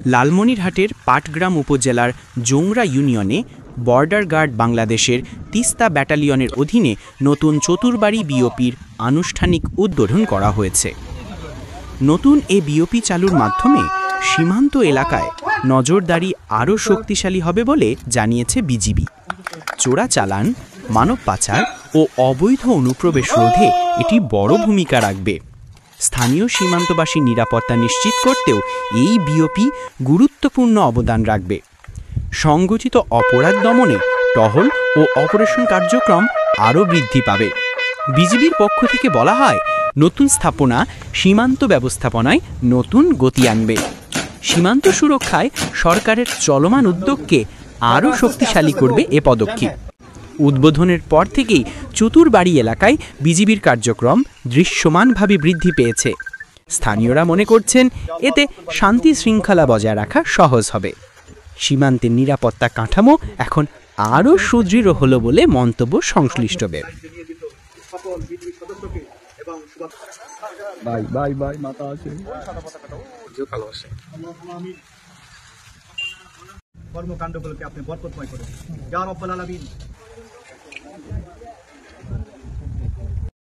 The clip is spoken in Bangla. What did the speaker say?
লালমনিরহাটের পাটগ্রাম উপজেলার জোংরা ইউনিয়নে বর্ডার গার্ড বাংলাদেশের তিস্তা ব্যাটালিয়নের অধীনে নতুন চতুরবাড়ি বিওপির আনুষ্ঠানিক উদ্বোধন করা হয়েছে। নতুন এ বিওপি চালুর মাধ্যমে সীমান্ত এলাকায় নজরদারি আরও শক্তিশালী হবে বলে জানিয়েছে বিজিবি। চোরাচালান, মানব পাচার ও অবৈধ অনুপ্রবেশ রোধে এটি বড় ভূমিকা রাখবে। স্থানীয় সীমান্তবাসীর নিরাপত্তা নিশ্চিত করতেও এই বিওপি গুরুত্বপূর্ণ অবদান রাখবে। সংগঠিত অপরাধ দমনে টহল ও অপারেশন কার্যক্রম আরও বৃদ্ধি পাবে। বিজিবির পক্ষ থেকে বলা হয়, নতুন স্থাপনা সীমান্ত ব্যবস্থাপনায় নতুন গতি আনবে। সীমান্ত সুরক্ষায় সরকারের চলমান উদ্যোগকে আরও শক্তিশালী করবে এ পদক্ষেপ। উদ্বোধনের পর থেকেই চতুরবাড়ি এলাকায় বিজিবির কার্যক্রম দৃশ্যমানভাবে বৃদ্ধি পেয়েছে। স্থানীয়রা মনে করছেন এতে শান্তি শৃঙ্খলা বজায় রাখা সহজ হবে। সীমান্তের নিরাপত্তা কাঠামো এখন আরও সুদৃঢ় হলো বলে মন্তব্য সংশ্লিষ্টদের। কর্মকাণ্ডগুলোকে আপনি বরকতময় করেন ইয়া রাব্বাল আলামিন।